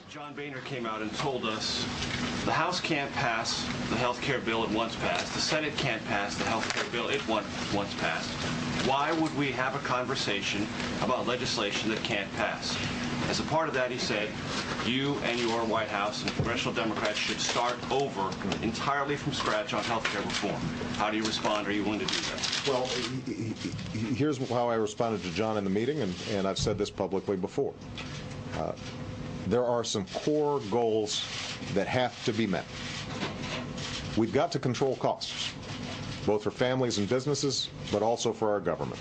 John Boehner came out and told us the House can't pass the health care bill it once passed, the Senate can't pass the health care bill it once passed. Why would we have a conversation about legislation that can't pass? As a part of that, he said, you and your White House and congressional Democrats should start over entirely from scratch on health care reform. How do you respond? Are you willing to do that? Well, here's how I responded to John in the meeting, and I've said this publicly before. There are some core goals that have to be met. We've got to control costs, both for families and businesses, but also for our government.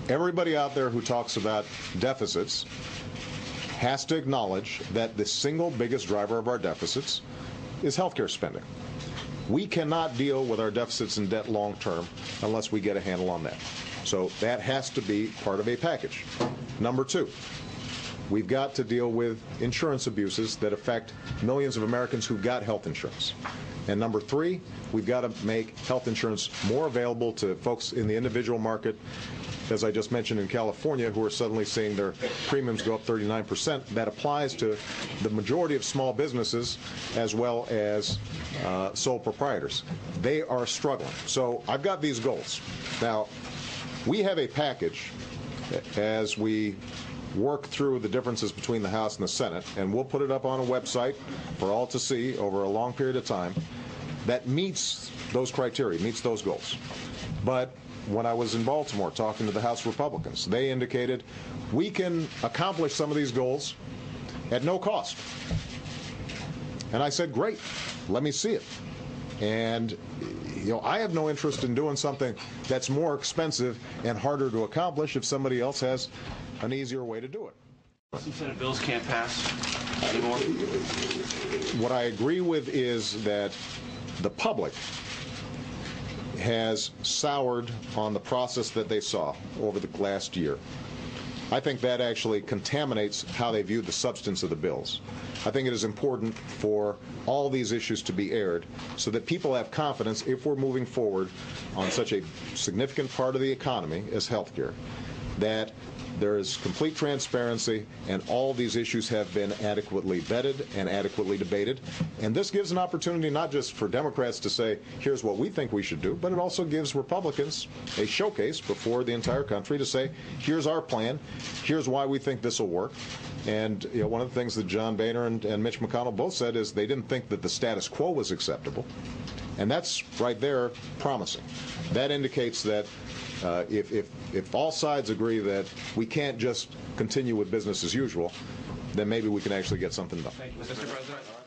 Everybody out there who talks about deficits has to acknowledge that the single biggest driver of our deficits is healthcare spending. We cannot deal with our deficits and debt long term unless we get a handle on that. So that has to be part of a package. Number two, we've got to deal with insurance abuses that affect millions of Americans who've got health insurance. And number three, we've got to make health insurance more available to folks in the individual market, as I just mentioned in California, who are suddenly seeing their premiums go up 39%. That applies to the majority of small businesses as well as sole proprietors. They are struggling. So I've got these goals. Now, we have a package as we work through the differences between the House and the Senate, and we'll put it up on a website for all to see over a long period of time, that meets those criteria, meets those goals. But when I was in Baltimore talking to the House Republicans, they indicated we can accomplish some of these goals at no cost. And I said, great, let me see it. And I have no interest in doing something that's more expensive and harder to accomplish if somebody else has an easier way to do it. Some Senate bills can't pass anymore? What I agree with is that the public has soured on the process that they saw over the last year. I think that actually contaminates how they view the substance of the bills. I think it is important for all these issues to be aired so that people have confidence if we're moving forward on such a significant part of the economy as healthcare, that there is complete transparency and all these issues have been adequately vetted and adequately debated. And this gives an opportunity not just for Democrats to say, here's what we think we should do, but it also gives Republicans a showcase before the entire country to say, here's our plan, here's why we think this will work. And one of the things that John Boehner and Mitch McConnell both said is they didn't think that the status quo was acceptable. And that's right there promising. That indicates that if all sides agree that we can't just continue with business as usual, then maybe we can actually get something done. Thank you, Mr. President.